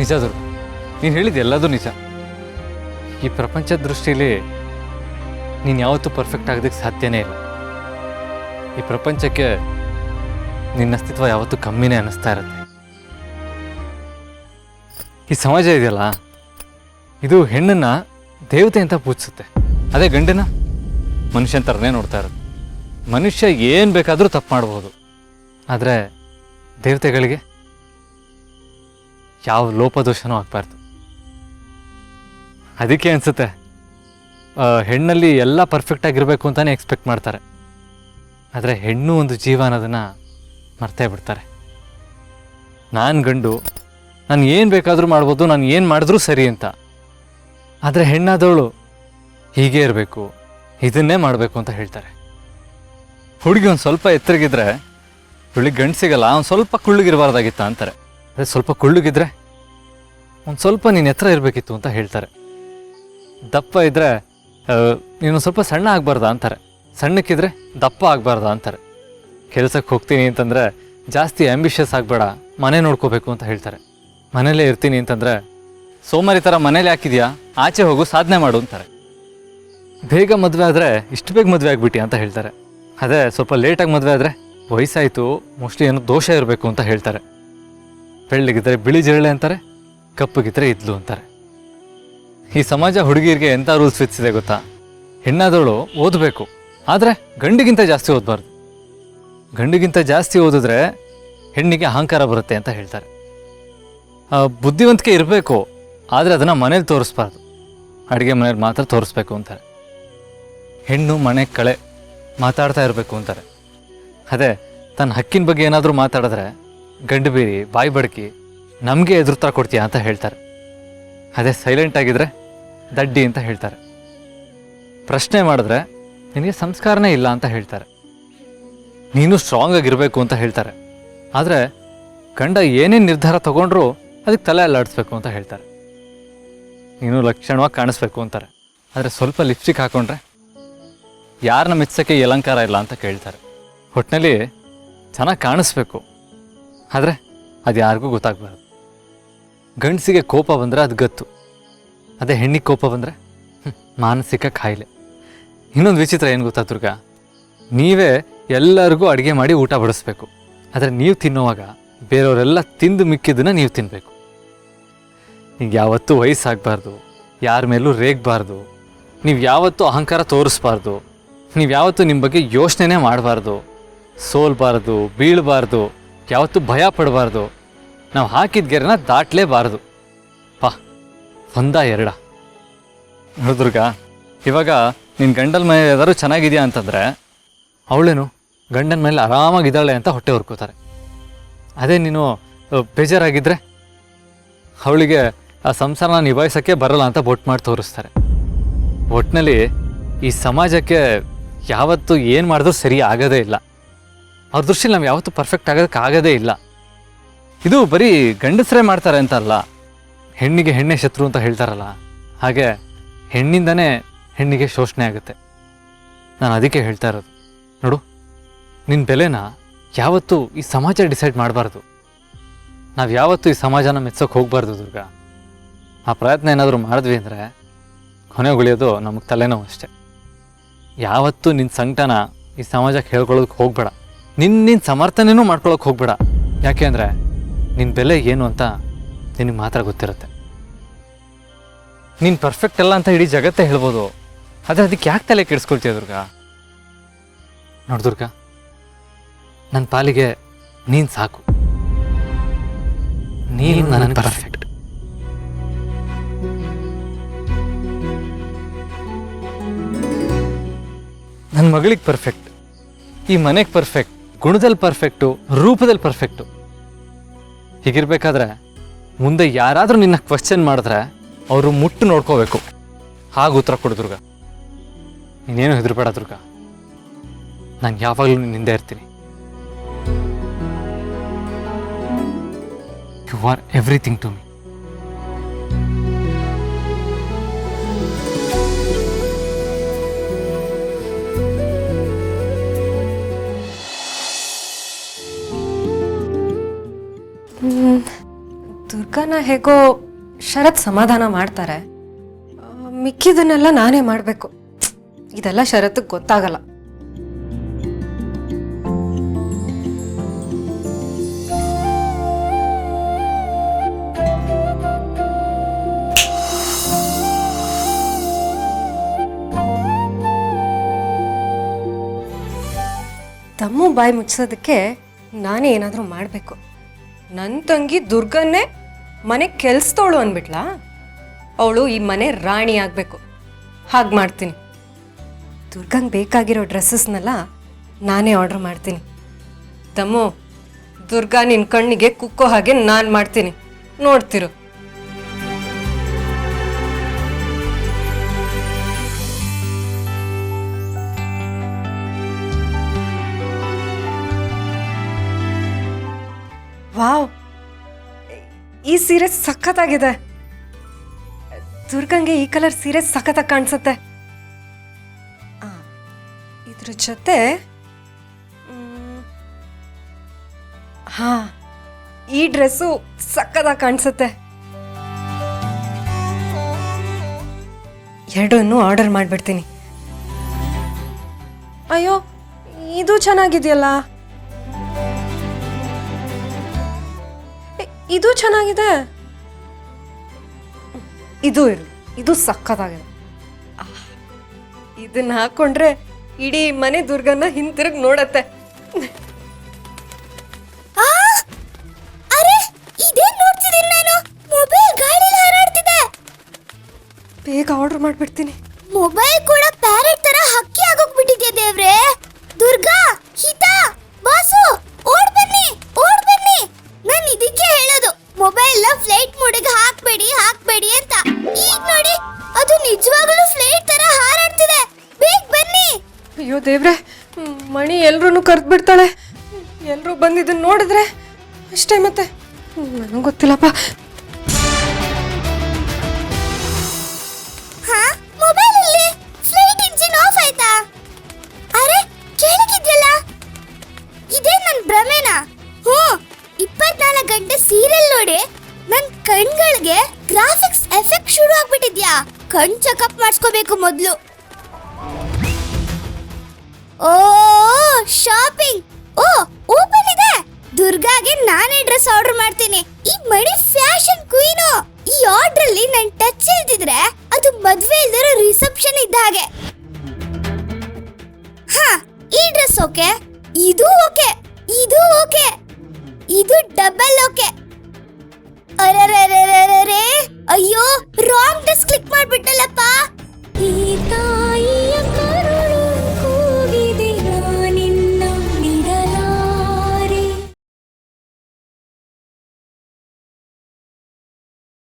ನಿಜ ದುರ್ಗ, ನೀನು ಹೇಳಿದ ಎಲ್ಲದೂ ನಿಜ. ಈ ಪ್ರಪಂಚದ ದೃಷ್ಟಿಯಲ್ಲಿ ನೀನು ಯಾವತ್ತೂ ಪರ್ಫೆಕ್ಟ್ ಆಗೋದಕ್ಕೆ ಸಾಧ್ಯನೇ ಇಲ್ಲ. ಈ ಪ್ರಪಂಚಕ್ಕೆ ನಿನ್ನ ಅಸ್ತಿತ್ವ ಯಾವತ್ತೂ ಕಮ್ಮಿನೇ ಅನ್ನಿಸ್ತಾ ಇರುತ್ತೆ. ಈ ಸಮಾಜ ಇದೆಯಲ್ಲ, ಇದು ಹೆಣ್ಣನ್ನು ದೇವತೆ ಅಂತ ಪೂಜಿಸುತ್ತೆ. ಅದೇ ಗಂಡನ ಮನುಷ್ಯನ ಥರನೇ ನೋಡ್ತಾ ಇರೋದು. ಮನುಷ್ಯ ಏನು ಬೇಕಾದರೂ ತಪ್ಪು ಮಾಡ್ಬೋದು, ಆದರೆ ದೇವತೆಗಳಿಗೆ ಯಾವ ಲೋಪದೋಷನೂ ಆಗಬಾರ್ದು. ಅದಕ್ಕೆ ಅನಿಸುತ್ತೆ ಹೆಣ್ಣಲ್ಲಿ ಎಲ್ಲ ಪರ್ಫೆಕ್ಟಾಗಿರಬೇಕು ಅಂತಲೇ ಎಕ್ಸ್ಪೆಕ್ಟ್ ಮಾಡ್ತಾರೆ. ಆದರೆ ಹೆಣ್ಣು ಒಂದು ಜೀವ ಅನ್ನೋದನ್ನು ಮರ್ತೇ ಬಿಡ್ತಾರೆ. ನಾನು ಗಂಡು, ನಾನು ಏನು ಬೇಕಾದರೂ ಮಾಡ್ಬೋದು, ನಾನು ಏನು ಮಾಡಿದ್ರೂ ಸರಿ ಅಂತ. ಆದರೆ ಹೆಣ್ಣಾದವಳು ಹೀಗೇ ಇರಬೇಕು, ಇದನ್ನೇ ಮಾಡಬೇಕು ಅಂತ ಹೇಳ್ತಾರೆ. ಹುಡುಗಿ ಒಂದು ಸ್ವಲ್ಪ ಎತ್ತರಗಿದ್ರೆ ಹುಡುಗಿ ಗಂಡು ಸಿಗಲ್ಲ, ಒಂದು ಸ್ವಲ್ಪ ಕುಳ್ಳಿಗಿರಬಾರ್ದಾಗಿತ್ತ ಅಂತಾರೆ. ಅದೇ ಸ್ವಲ್ಪ ಕುಳ್ಳಿಗಿದ್ರೆ ಒಂದು ಸ್ವಲ್ಪ ನೀನು ಎತ್ತರ ಇರಬೇಕಿತ್ತು ಅಂತ ಹೇಳ್ತಾರೆ. ದಪ್ಪ ಇದ್ದರೆ ನೀನು ಸ್ವಲ್ಪ ಸಣ್ಣ ಆಗಬಾರ್ದಾ ಅಂತಾರೆ. ಸಣ್ಣಕ್ಕಿದ್ರೆ ದಪ್ಪ ಆಗಬಾರ್ದಾ ಅಂತಾರೆ. ಕೆಲಸಕ್ಕೆ ಹೋಗ್ತೀನಿ ಅಂತಂದರೆ ಜಾಸ್ತಿ ಆ್ಯಂಬಿಷಿಯಸ್ ಆಗಬೇಡ, ಮನೆ ನೋಡ್ಕೋಬೇಕು ಅಂತ ಹೇಳ್ತಾರೆ. ಮನೇಲೇ ಇರ್ತೀನಿ ಅಂತಂದರೆ ಸೋಮಾರಿ ಥರ ಮನೇಲಿ ಹಾಕಿದ್ಯಾ, ಆಚೆ ಹೋಗು, ಸಾಧನೆ ಮಾಡು ಅಂತಾರೆ. ಬೇಗ ಮದುವೆ ಆದರೆ ಇಷ್ಟು ಬೇಗ ಮದುವೆ ಆಗಿಬಿಟ್ಟಿ ಅಂತ ಹೇಳ್ತಾರೆ. ಅದೇ ಸ್ವಲ್ಪ ಲೇಟಾಗಿ ಮದುವೆ ಆದರೆ ವಯಸ್ಸಾಯಿತು, ಮೋಸ್ಟ್ಲಿ ಏನೋ ದೋಷ ಇರಬೇಕು ಅಂತ ಹೇಳ್ತಾರೆ. ಬೆಳ್ಳಗಿದ್ರೆ ಬಿಳಿ ಜಿರಳೆ ಅಂತಾರೆ, ಕಪ್ಪಗಿದ್ರೆ ಇದ್ಲು ಅಂತಾರೆ. ಈ ಸಮಾಜ ಹುಡುಗಿರಿಗೆ ಎಂಥ ರೂಲ್ಸ್ ವಿಧಿಸಿದೆ ಗೊತ್ತಾ? ಹೆಣ್ಣಾದವಳು ಓದಬೇಕು, ಆದರೆ ಗಂಡಿಗಿಂತ ಜಾಸ್ತಿ ಓದಬಾರ್ದು. ಗಂಡಿಗಿಂತ ಜಾಸ್ತಿ ಓದಿದ್ರೆ ಹೆಣ್ಣಿಗೆ ಅಹಂಕಾರ ಬರುತ್ತೆ ಅಂತ ಹೇಳ್ತಾರೆ. ಬುದ್ಧಿವಂತಿಕೆ ಇರಬೇಕು, ಆದರೆ ಅದನ್ನು ಮನೇಲಿ ತೋರಿಸ್ಬಾರ್ದು, ಅಡುಗೆ ಮನೇಲಿ ಮಾತ್ರ ತೋರಿಸ್ಬೇಕು ಅಂತಾರೆ. ಹೆಣ್ಣು ಮನೆ ಕಳೆ ಮಾತಾಡ್ತಾ ಇರಬೇಕು ಅಂತಾರೆ. ಅದೇ ತನ್ನ ಹಕ್ಕಿನ ಬಗ್ಗೆ ಏನಾದರೂ ಮಾತಾಡಿದ್ರೆ ಗಂಡು ಬೀರಿ ಬಾಯಿ ಬಡಕಿ ನಮಗೆ ಎದುರುತ್ತರ ಕೊಡ್ತೀಯಾ ಅಂತ ಹೇಳ್ತಾರೆ. ಅದೇ ಸೈಲೆಂಟ್ ಆಗಿದ್ರೆ ದಡ್ಡಿ ಅಂತ ಹೇಳ್ತಾರೆ. ಪ್ರಶ್ನೆ ಮಾಡಿದ್ರೆ ನಿನಗೆ ಸಂಸ್ಕಾರನೇ ಇಲ್ಲ ಅಂತ ಹೇಳ್ತಾರೆ. ನೀನು ಸ್ಟ್ರಾಂಗ್ ಆಗಿರಬೇಕು ಅಂತ ಹೇಳ್ತಾರೆ. ಆದರೆ ಗಂಡ ಏನೇನು ನಿರ್ಧಾರ ತಗೊಂಡ್ರೂ ಅದಕ್ಕೆ ತಲೆ ಅಲ್ಲಾಡಿಸ್ಬೇಕು ಅಂತ ಹೇಳ್ತಾರೆ. ನೀನು ಲಕ್ಷಣವಾಗಿ ಕಾಣಿಸ್ಬೇಕು ಅಂತಾರೆ. ಆದರೆ ಸ್ವಲ್ಪ ಲಿಪ್ಸ್ಟಿಕ್ ಹಾಕ್ಕೊಂಡ್ರೆ ಯಾರನ್ನ ಮೆಚ್ಚೋಕ್ಕೆ ಈ ಅಲಂಕಾರ ಇಲ್ಲ ಅಂತ ಕೇಳ್ತಾರೆ. ಒಟ್ಟಿನಲ್ಲಿ ಚೆನ್ನಾಗಿ ಕಾಣಿಸ್ಬೇಕು, ಆದರೆ ಅದು ಯಾರಿಗೂ ಗೊತ್ತಾಗಬಾರ್ದು. ಗಂಡಸಿಗೆ ಕೋಪ ಬಂದರೆ ಅದು ಗತ್ತು, ಅದೇ ಹೆಣ್ಣಿಗೆ ಕೋಪ ಬಂದರೆ ಮಾನಸಿಕ ಕಾಯಿಲೆ. ಇನ್ನೊಂದು ವಿಚಿತ್ರ ಏನು ಗೊತ್ತಾ ದುರ್ಗ? ನೀವೇ ಎಲ್ಲರಿಗೂ ಅಡುಗೆ ಮಾಡಿ ಊಟ ಬಡಿಸ್ಬೇಕು, ಆದರೆ ನೀವು ತಿನ್ನುವಾಗ ಬೇರೆಯವರೆಲ್ಲ ತಿಂದು ಮಿಕ್ಕಿದ್ದನ್ನು ನೀವು ತಿನ್ನಬೇಕು. ಈಗ ಯಾವತ್ತೂ ವಯಸ್ಸಾಗಬಾರ್ದು, ಯಾರ ಮೇಲೂ ರೇಗಬಾರ್ದು, ನೀವು ಯಾವತ್ತೂ ಅಹಂಕಾರ ತೋರಿಸ್ಬಾರ್ದು, ನೀವು ಯಾವತ್ತೂ ನಿಮ್ಮ ಬಗ್ಗೆ ಯೋಚನೆ ಮಾಡಬಾರ್ದು, ಸೋಲ್ಬಾರ್ದು, ಬೀಳಬಾರ್ದು, ಯಾವತ್ತೂ ಭಯ ಪಡಬಾರ್ದು, ನಾವು ಹಾಕಿದ ಗೆರೆನ ದಾಟಲೇಬಾರ್ದು. ಒಂದ ಎರಡ ದುರ್ಗ, ಇವಾಗ ನಿನ್ನ ಗಂಡನ ಮೇಲೆ ಯಾವ್ದಾದ್ರು ಚೆನ್ನಾಗಿದೆಯಾ ಅಂತಂದರೆ ಅವಳೇನು ಗಂಡನ ಮೇಲೆ ಆರಾಮಾಗಿದ್ದಾಳೆ ಅಂತ ಹೊಟ್ಟೆ ಹೊರ್ಕೋತಾರೆ. ಅದೇ ನೀನು ಬೇಜಾರಾಗಿದ್ದರೆ ಅವಳಿಗೆ ಆ ಸಂಸಾರನ ನಿಭಾಯಿಸೋಕ್ಕೆ ಬರಲ್ಲ ಅಂತ ಬೊಟ್ಟು ಮಾಡಿ ತೋರಿಸ್ತಾರೆ. ಒಟ್ಟಿನಲ್ಲಿ ಈ ಸಮಾಜಕ್ಕೆ ಯಾವತ್ತೂ ಏನು ಮಾಡಿದ್ರೂ ಸರಿ ಆಗೋದೇ ಇಲ್ಲ. ಅವ್ರ ದೃಷ್ಟಿಲಿ ನಾವು ಯಾವತ್ತೂ ಪರ್ಫೆಕ್ಟ್ ಆಗೋದಕ್ಕಾಗೋದೇ ಇಲ್ಲ. ಇದು ಬರೀ ಗಂಡಸರೇ ಮಾಡ್ತಾರೆ ಅಂತ ಅಲ್ಲ, ಹೆಣ್ಣಿಗೆ ಹೆಣ್ಣೆ ಶತ್ರು ಅಂತ ಹೇಳ್ತಾರಲ್ಲ, ಹಾಗೆ ಹೆಣ್ಣಿಂದನೇ ಹೆಣ್ಣಿಗೆ ಶೋಷಣೆ ಆಗುತ್ತೆ. ನಾನು ಅದಕ್ಕೆ ಹೇಳ್ತಾ ಇರೋದು, ನೋಡು, ನಿನ್ನ ಬೆಲೆನ ಯಾವತ್ತೂ ಈ ಸಮಾಜ ಡಿಸೈಡ್ ಮಾಡಬಾರ್ದು. ನಾವು ಯಾವತ್ತೂ ಈ ಸಮಾಜನ ಮೆಚ್ಚೋಕೆ ಹೋಗಬಾರ್ದು ದುರ್ಗ. ಆ ಪ್ರಯತ್ನ ಏನಾದರೂ ಮಾಡಿದ್ವಿ ಅಂದರೆ ಕೊನೆಗೊಳಿಯೋದು ನಮಗೆ ತಲೆನೋವು ಅಷ್ಟೆ. ಯಾವತ್ತೂ ನಿನ್ನ ಸಂಕಟನ ಈ ಸಮಾಜಕ್ಕೆ ಹೇಳ್ಕೊಳ್ಳೋದಕ್ಕೆ ಹೋಗಬೇಡ. ನಿನ್ನ ಸಮರ್ಥನೆಯೂ ಮಾಡ್ಕೊಳ್ಳೋಕೆ ಹೋಗಬೇಡ. ಯಾಕೆ ಅಂದರೆ ನಿನ್ನ ಬೆಲೆ ಏನು ಅಂತ ನಿನಗೆ ಮಾತ್ರ ಗೊತ್ತಿರುತ್ತೆ. ನೀನು ಪರ್ಫೆಕ್ಟ್ ಅಲ್ಲ ಅಂತ ಇಡೀ ಜಗತ್ತೇ ಹೇಳ್ಬೋದು, ಆದರೆ ಅದಕ್ಕೆ ಯಾಕೆ ತಲೆ ಕೆಡಿಸ್ಕೊಳ್ತೀಯ ದುರ್ಗ? ನೋಡು ದುರ್ಗ, ನನ್ನ ಪಾಲಿಗೆ ನೀನು ಸಾಕು. ನೀನು ನನಗೆ ಪರ್ಫೆಕ್ಟ್. ನನ್ನ ಮಗಳಿಗೆ ಪರ್ಫೆಕ್ಟ್, ಈ ಮನೆಗೆ ಪರ್ಫೆಕ್ಟ್, ಗುಣದಲ್ಲಿ ಪರ್ಫೆಕ್ಟು, ರೂಪದಲ್ಲಿ ಪರ್ಫೆಕ್ಟು. ಹೀಗಿರ್ಬೇಕಾದ್ರೆ ಮುಂದೆ ಯಾರಾದರೂ ನಿನ್ನ ಕ್ವಶನ್ ಮಾಡಿದ್ರೆ ಅವರು ಮುಟ್ಟು ನೋಡ್ಕೋಬೇಕು, ಹಾಗೆ ಉತ್ತರ ಕೊಡು ದುರ್ಗ. ನೀನೇನು ಹೆದರ್ಬೇಡ ದುರ್ಗ, ನಾನು ಯಾವಾಗಲೂ ನಿನ್ನಿಂದ ಇರ್ತೀನಿ. You are everything to me. Durga, ದುರ್ಗಾನ ಹೇಗೋ ಶರತ್ ಸಮಾಧಾನ ಮಾಡ್ತಾರೆ, ಮಿಕ್ಕಿದನ್ನೆಲ್ಲ ನಾನೇ ಮಾಡಬೇಕು. ಇದೆಲ್ಲ ಶರತ್ಗೆ ಗೊತ್ತಾಗಲ್ಲ. ತಮ್ಮು ಬಾಯಿ ಮುಚ್ಚೋದಕ್ಕೆ ನಾನೇ ಏನಾದರೂ ಮಾಡಬೇಕು. ನನ್ನ ತಂಗಿ ದುರ್ಗನ್ನೇ ಮನೆ ಕೆಲ್ಸದವಳು ಅಂದ್ಬಿಟ್ಲಾ? ಅವಳು ಈ ಮನೆ ರಾಣಿ ಆಗಬೇಕು. ಹಾಗೆ ಮಾಡ್ತೀನಿ. ದುರ್ಗಂಗೆ ಬೇಕಾಗಿರೋ ಡ್ರೆಸ್ಸಸ್ನೆಲ್ಲ ನಾನೇ ಆರ್ಡ್ರ್ ಮಾಡ್ತೀನಿ. ತಮ್ಮು, ದುರ್ಗಾ ನಿನ್ನ ಕಣ್ಣಿಗೆ ಕುಕ್ಕೋ ಹಾಗೆ ನಾನು ಮಾಡ್ತೀನಿ, ನೋಡ್ತಿರು. ವಾವ್, ಈ ಸೀರೆ ಸಖತ್ತಾಗಿದೆ. ದುರ್ಗಂಗೆ ಈ ಕಲರ್ ಸೀರೆ ಸಖತ್ತಾಗಿ ಕಾಣಿಸುತ್ತೆ. ಇದ್ರ ಜೊತೆ ಹಾ, ಈ ಡ್ರೆಸ್ಸು ಸಖತ್ತಾಗಿ ಕಾಣಿಸುತ್ತೆ. ಎರಡನ್ನೂ ಆರ್ಡರ್ ಮಾಡಿಬಿಡ್ತೀನಿ. ಅಯ್ಯೋ, ಇದು ಚೆನ್ನಾಗಿದೆಯಲ್ಲ. ಇದು ಚೆನ್ನಾಗಿದೆ. ಇದು ಇರಲಿ, ಇದು ಸಖತ್ತಾಗಿದೆ. ಇದನ್ನ ಹಾಕೊಂಡ್ರೆ ಇಡೀ ಮನೆ ದುರ್ಗನ್ನ ಹಿಂತಿರುಗಿ ನೋಡತ್ತೆ. ಬೇಗ ಆರ್ಡರ್ ಮಾಡ್ಬಿಡ್ತೀನಿ. ಮೊಬೈಲ್ ಕೂಡ ಪ್ಯಾರೆಟ್ ತರ ಹಕ್ಕಿ ಆಗೋಗ್ಬಿಟ್ಟಿದ್ಯಾ ದೇವ್ರೆ. ದುರ್ಗಾ, ಹಿತಾ, ಬಾಸು, ಓಡ್ ಬನ್ನಿ, ಓಡ್ ಬನ್ನಿ. ನಾನು ಇದಕ್ಕೆ ಹೇಳೋದು, ಮೊಬೈಲ್ ನ ಫ್ಲೈಟ್ ಮೋಡಿಗೆ ಹಾಕ್ಬೇಡಿ ಅಂತ. ಈಗ ನೋಡಿ, ಅದು ನಿಜವಾಗ್ಲೂ ಫ್ಲೈಟ್ ತರ ಹಾರಾಡ್ತಿದೆ. ಬೇಗ ಬನ್ನಿ. ಅಯ್ಯೋ ದೇವ್ರೆ, ಮಣಿ ಎಲ್ರೂ ಕರೆದು ಬಿಡ್ತಾಳೆ. ಎಲ್ಲರೂ ಬಂದು ಇದನ್ನ ನೋಡಿದ್ರೆ ಅಷ್ಟೇ. ಮತ್ತೆ ನನಗೆ ಗೊತ್ತಿಲ್ಲಪ್ಪ. ಮೊಬೈಲ್ ಅಲ್ಲಿ ಫ್ಲೈಟ್ ಇಂಜಿನ್ ಆಫ್ ಆಯ್ತಾ? ಅರೆ, ಕೇಳಿದ್ಯಲ್ಲ, ಇದೇ ನನ್ನ ಭ್ರಮೆನಾ? 24 ಗಂಟೆ ಸೀರಿಯಲ್ ನೋಡಿ ನನ್ ಕಣ್ಗಳಿಗೆ ಗ್ರಾಫಿಕ್ಸ್ ಎಫೆಕ್ಟ್ ಶುರು ಆಗ್ಬಿಟ್ಟಿದ್ಯಾ? ಕಣ್ ಚೆಕಪ್ ಮಾಡಿಸ್ಕೋಬೇಕು ಮೊದಲು. ಓ, ಶಾಪಿಂಗ್. ಓ, ಓಪನ್ ಇದೆ. ದುರ್ಗಾಗೆ ನಾನೇ ಡ್ರೆಸ್ ಆರ್ಡರ್ ಮಾಡ್ತೀನಿ. ಈ ಮಣಿ ಫ್ಯಾಷನ್ ಕ್ವೀನು. ಈ ಆರ್ಡರ್ ಅಲ್ಲಿ ನನ್ ಟಚ್ ಇಲ್ದಿದ್ರೆ ಅದು ಮದ್ವೆ ಇಲ್ದಿರೋ ರಿಸೆಪ್ಷನ್ ಇದ್ದ ಹಾಗೆ. ಹಾ, ಈ ಡ್ರೆಸ್ ಓಕೆ, ಇದು ಓಕೆ, ಇದು ಓಕೆ, ಇದು ಡಬಲ್ ಓಕೆ. ಅರೆ